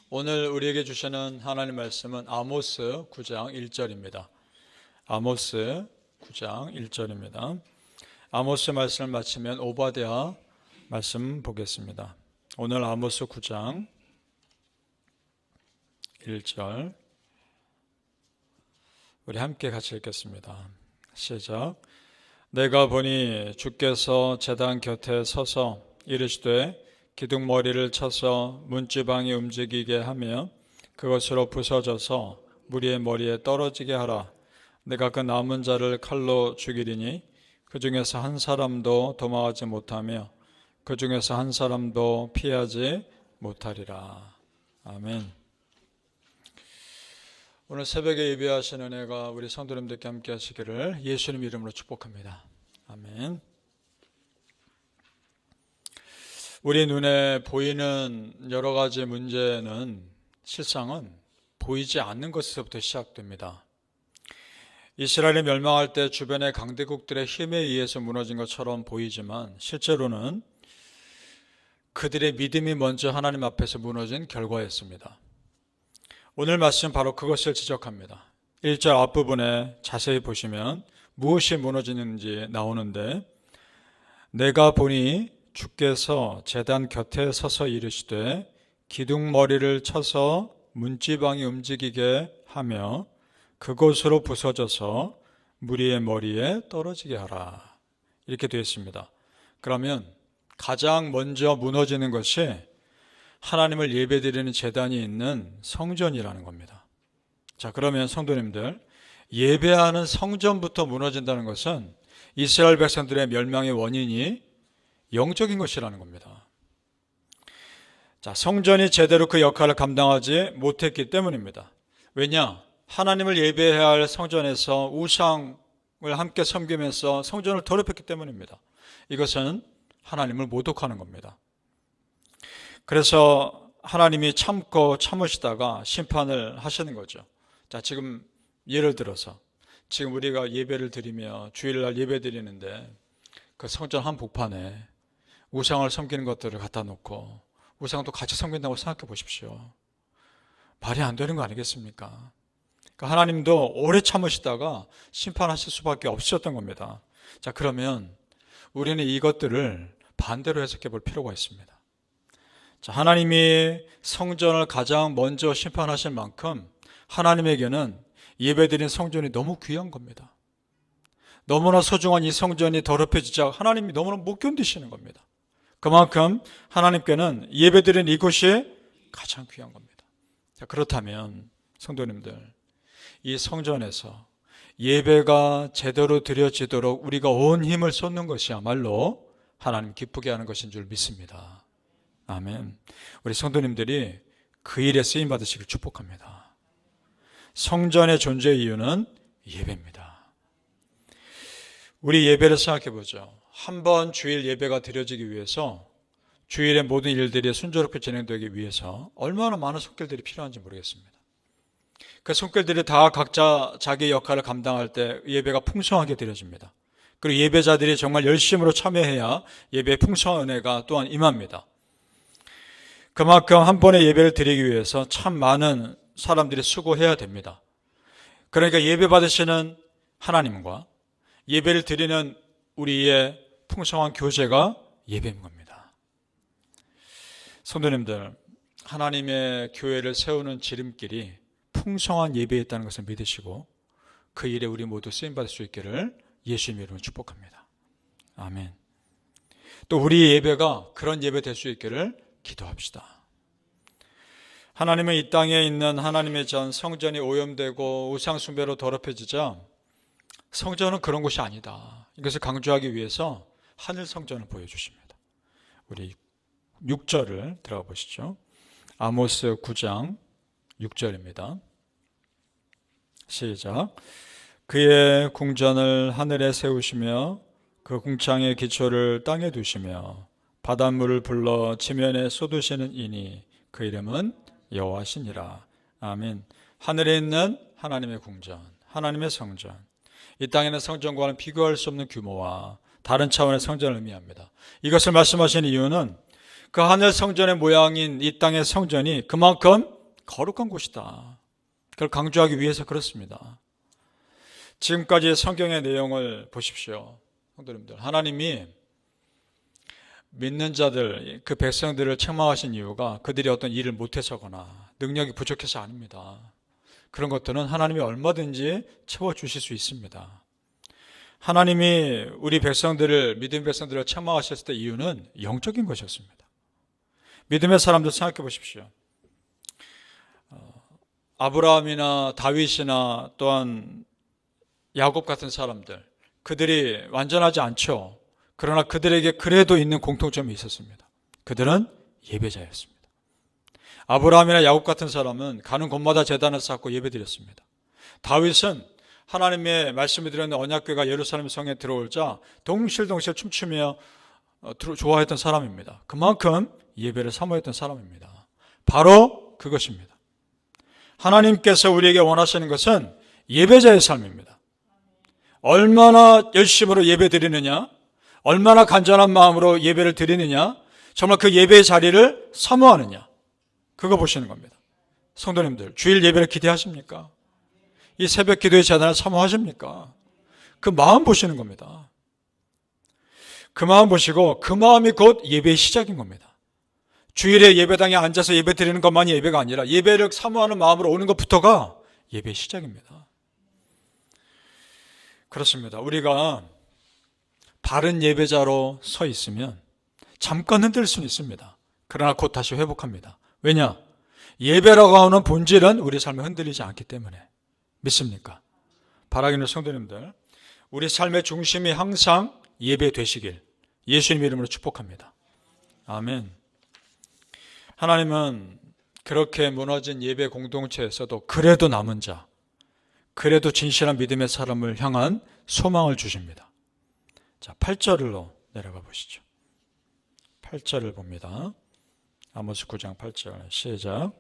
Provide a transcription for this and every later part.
오늘 우리에게 주시는 하나님 말씀은 아모스 9장 1절입니다. 아모스 9장 1절입니다. 아모스 말씀을 마치면 오바댜 말씀 보겠습니다. 오늘 아모스 9장 1절 우리 함께 같이 읽겠습니다. 시작. 내가 보니 주께서 제단 곁에 서서 이르시되 기둥머리를 쳐서 문지방이 움직이게 하며 그것으로 부서져서 무리의 머리에 떨어지게 하라. 내가 그 남은 자를 칼로 죽이리니 그 중에서 한 사람도 도망하지 못하며 그 중에서 한 사람도 피하지 못하리라. 아멘. 오늘 새벽에 예배하신 은혜가 우리 성도님들께 함께 하시기를 예수님 이름으로 축복합니다. 아멘. 우리 눈에 보이는 여러 가지 문제는 실상은 보이지 않는 것에서부터 시작됩니다. 이스라엘이 멸망할 때 주변의 강대국들의 힘에 의해서 무너진 것처럼 보이지만 실제로는 그들의 믿음이 먼저 하나님 앞에서 무너진 결과였습니다. 오늘 말씀 바로 그것을 지적합니다. 1절 앞부분에 자세히 보시면 무엇이 무너지는지 나오는데 내가 보니 주께서 제단 곁에 서서 이르시되 기둥머리를 쳐서 문지방이 움직이게 하며 그곳으로 부서져서 무리의 머리에 떨어지게 하라. 이렇게 되어 있습니다. 그러면 가장 먼저 무너지는 것이 하나님을 예배드리는 제단이 있는 성전이라는 겁니다. 자, 그러면 성도님들, 예배하는 성전부터 무너진다는 것은 이스라엘 백성들의 멸망의 원인이 영적인 것이라는 겁니다. 자, 성전이 제대로 그 역할을 감당하지 못했기 때문입니다. 왜냐? 하나님을 예배해야 할 성전에서 우상을 함께 섬기면서 성전을 더럽혔기 때문입니다. 이것은 하나님을 모독하는 겁니다. 그래서 하나님이 참으시다가 심판을 하시는 거죠. 자, 지금 예를 들어서 지금 우리가 예배를 드리며 주일날 예배 드리는데 그 성전 한복판에 우상을 섬기는 것들을 갖다 놓고 우상도 같이 섬긴다고 생각해 보십시오. 말이 안 되는 거 아니겠습니까? 그러니까 하나님도 오래 참으시다가 심판하실 수밖에 없으셨던 겁니다. 자, 그러면 우리는 이것들을 반대로 해석해 볼 필요가 있습니다. 자, 하나님이 성전을 가장 먼저 심판하실 만큼 하나님에게는 예배드린 성전이 너무 귀한 겁니다. 너무나 소중한 이 성전이 더럽혀지자 하나님이 너무나 못 견디시는 겁니다. 그만큼 하나님께는 예배드린 이곳이 가장 귀한 겁니다. 자, 그렇다면 성도님들, 이 성전에서 예배가 제대로 드려지도록 우리가 온 힘을 쏟는 것이야말로 하나님 기쁘게 하는 것인 줄 믿습니다. 아멘. 우리 성도님들이 그 일에 쓰임 받으시길 축복합니다. 성전의 존재 이유는 예배입니다. 우리 예배를 생각해 보죠. 한번 주일 예배가 드려지기 위해서 주일의 모든 일들이 순조롭게 진행되기 위해서 얼마나 많은 손길들이 필요한지 모르겠습니다. 그 손길들이 다 각자 자기 역할을 감당할 때 예배가 풍성하게 드려집니다. 그리고 예배자들이 정말 열심으로 참여해야 예배의 풍성한 은혜가 또한 임합니다. 그만큼 한 번의 예배를 드리기 위해서 참 많은 사람들이 수고해야 됩니다. 그러니까 예배 받으시는 하나님과 예배를 드리는 우리의 풍성한 교제가 예배인 겁니다. 성도님들, 하나님의 교회를 세우는 지름길이 풍성한 예배에 있다는 것을 믿으시고 그 일에 우리 모두 쓰임받을 수 있기를 예수님 이름으로 축복합니다. 아멘. 또 우리의 예배가 그런 예배 될 수 있기를 기도합시다. 하나님은 이 땅에 있는 하나님의 전 성전이 오염되고 우상숭배로 더럽혀지자 성전은 그런 곳이 아니다. 이것을 강조하기 위해서 하늘 성전을 보여주십니다. 우리 6절을 들어가 보시죠. 아모스 9장 6절입니다. 시작. 그의 궁전을 하늘에 세우시며 그 궁창의 기초를 땅에 두시며 바닷물을 불러 지면에 쏟으시는 이니 그 이름은 여호와시니라. 아멘. 하늘에 있는 하나님의 궁전, 하나님의 성전, 이 땅에는 성전과는 비교할 수 없는 규모와 다른 차원의 성전을 의미합니다. 이것을 말씀하시는 이유는 그 하늘 성전의 모양인 이 땅의 성전이 그만큼 거룩한 곳이다. 그걸 강조하기 위해서 그렇습니다. 지금까지 성경의 내용을 보십시오. 성도님들, 하나님이 믿는 자들, 그 백성들을 책망하신 이유가 그들이 어떤 일을 못해서거나 능력이 부족해서 아닙니다. 그런 것들은 하나님이 얼마든지 채워주실 수 있습니다. 하나님이 우리 백성들을, 믿음의 백성들을 책망하셨을 때 이유는 영적인 것이었습니다. 믿음의 사람들 생각해 보십시오. 아브라함이나 다윗이나 또한 야곱 같은 사람들, 그들이 완전하지 않죠. 그러나 그들에게 그래도 있는 공통점이 있었습니다. 그들은 예배자였습니다. 아브라함이나 야곱 같은 사람은 가는 곳마다 제단을 쌓고 예배드렸습니다. 다윗은 하나님의 말씀을 드렸는 언약궤가 예루살렘 성에 들어올자 동실동실 춤추며 좋아했던 사람입니다. 그만큼 예배를 사모했던 사람입니다. 바로 그것입니다. 하나님께서 우리에게 원하시는 것은 예배자의 삶입니다. 얼마나 열심으로 예배 드리느냐, 얼마나 간절한 마음으로 예배를 드리느냐, 정말 그 예배의 자리를 사모하느냐, 그거 보시는 겁니다. 성도님들, 주일 예배를 기대하십니까? 이 새벽 기도의 재단을 사모하십니까? 그 마음 보시는 겁니다. 그 마음 보시고 그 마음이 곧 예배의 시작인 겁니다. 주일에 예배당에 앉아서 예배 드리는 것만이 예배가 아니라 예배를 사모하는 마음으로 오는 것부터가 예배의 시작입니다. 그렇습니다. 우리가 바른 예배자로 서 있으면 잠깐 흔들 수는 있습니다. 그러나 곧 다시 회복합니다. 왜냐? 예배라고 하는 본질은 우리 삶에 흔들리지 않기 때문에. 믿습니까? 바라기는 성도님들, 우리 삶의 중심이 항상 예배 되시길 예수님 이름으로 축복합니다. 아멘. 하나님은 그렇게 무너진 예배 공동체에서도 그래도 남은 자, 그래도 진실한 믿음의 사람을 향한 소망을 주십니다. 자, 8절로 내려가 보시죠. 8절을 봅니다. 아모스 9장 8절 시작.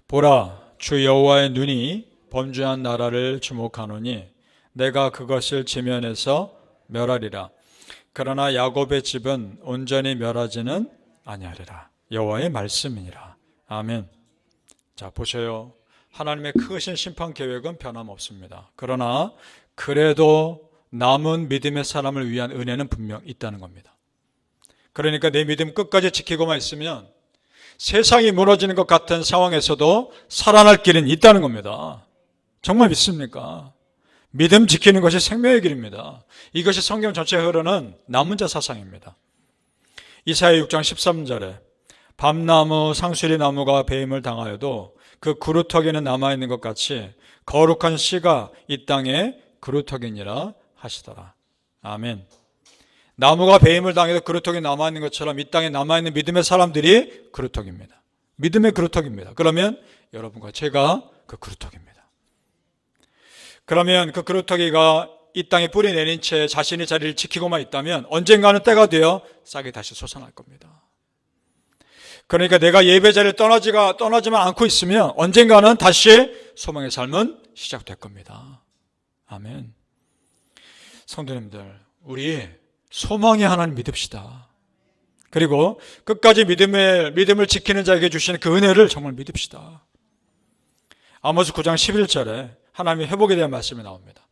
보라, 주 여호와의 눈이 범죄한 나라를 주목하노니 내가 그것을 지면에서 멸하리라. 그러나 야곱의 집은 온전히 멸하지는 아니하리라. 여호와의 말씀이니라. 아멘. 자, 보세요. 하나님의 크신 심판 계획은 변함없습니다. 그러나 그래도 남은 믿음의 사람을 위한 은혜는 분명 있다는 겁니다. 그러니까 내 믿음 끝까지 지키고만 있으면 세상이 무너지는 것 같은 상황에서도 살아날 길은 있다는 겁니다. 정말 믿습니까? 믿음 지키는 것이 생명의 길입니다. 이것이 성경 전체에 흐르는 남은 자 사상입니다. 이사야 6장 13절에 밤나무 상수리 나무가 배임을 당하여도 그 그루터기는 남아있는 것 같이 거룩한 씨가 이 땅에 그루터기니라 하시더라. 아멘. 나무가 배임을 당해도 그루터기 남아있는 것처럼 이 땅에 남아있는 믿음의 사람들이 그루터기입니다. 믿음의 그루터기입니다. 그러면 여러분과 제가 그 그루터기입니다. 그러면 그 그루터기가 이 땅에 뿌리 내린 채 자신의 자리를 지키고만 있다면 언젠가는 때가 되어 싹이 다시 솟아날 겁니다. 그러니까 내가 예배자를 떠나지만 않고 있으면 언젠가는 다시 소망의 삶은 시작될 겁니다. 아멘. 성도님들, 우리 소망의 하나님 믿읍시다. 그리고 끝까지 믿음을 지키는 자에게 주시는 그 은혜를 정말 믿읍시다. 아모스 9장 11절에 하나님의 회복에 대한 말씀이 나옵니다.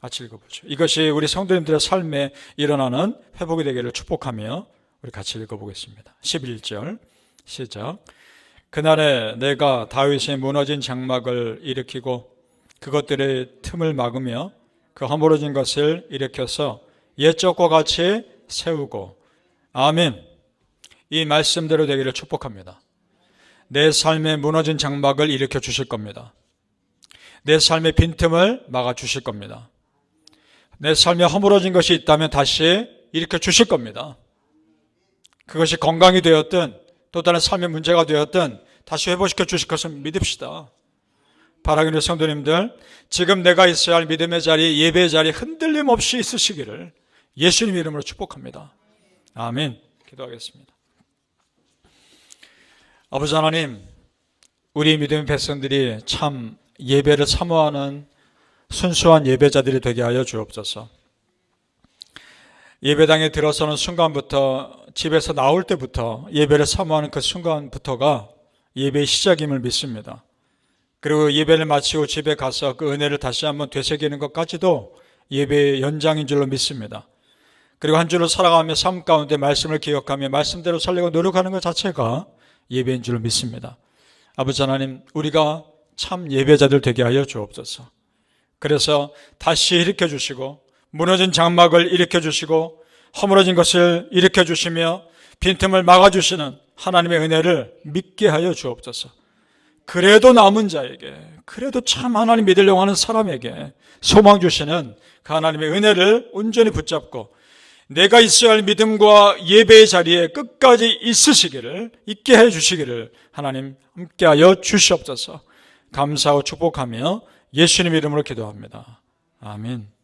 같이 읽어보죠. 이것이 우리 성도님들의 삶에 일어나는 회복이 되기를 축복하며 우리 같이 읽어보겠습니다. 11절 시작. 그날에 내가 다윗의 무너진 장막을 일으키고 그것들의 틈을 막으며 그 허물어진 것을 일으켜서 옛적과 같이 세우고. 아멘. 이 말씀대로 되기를 축복합니다. 내 삶의 무너진 장막을 일으켜 주실 겁니다. 내 삶의 빈틈을 막아 주실 겁니다. 내 삶에 허물어진 것이 있다면 다시 일으켜 주실 겁니다. 그것이 건강이 되었든 또 다른 삶의 문제가 되었든 다시 회복시켜 주실 것을 믿읍시다. 바라기는 성도님들, 지금 내가 있어야 할 믿음의 자리, 예배의 자리 흔들림 없이 있으시기를 예수님 이름으로 축복합니다. 아멘. 기도하겠습니다. 아버지 하나님, 우리 믿음의 백성들이 참 예배를 사모하는 순수한 예배자들이 되게 하여 주옵소서. 예배당에 들어서는 순간부터, 집에서 나올 때부터 예배를 사모하는 그 순간부터가 예배의 시작임을 믿습니다. 그리고 예배를 마치고 집에 가서 그 은혜를 다시 한번 되새기는 것까지도 예배의 연장인 줄로 믿습니다. 그리고 한 주를 살아가며 삶 가운데 말씀을 기억하며 말씀대로 살려고 노력하는 것 자체가 예배인 줄로 믿습니다. 아버지 하나님, 우리가 참 예배자들 되게 하여 주옵소서. 그래서 다시 일으켜 주시고 무너진 장막을 일으켜 주시고 허물어진 것을 일으켜 주시며 빈틈을 막아주시는 하나님의 은혜를 믿게 하여 주옵소서. 그래도 남은 자에게, 그래도 참 하나님 믿으려고 하는 사람에게 소망 주시는 그 하나님의 은혜를 온전히 붙잡고 내가 있어야 할 믿음과 예배의 자리에 끝까지 있게 해 주시기를 하나님 함께하여 주시옵소서. 감사하고 축복하며 예수님 이름으로 기도합니다. 아멘.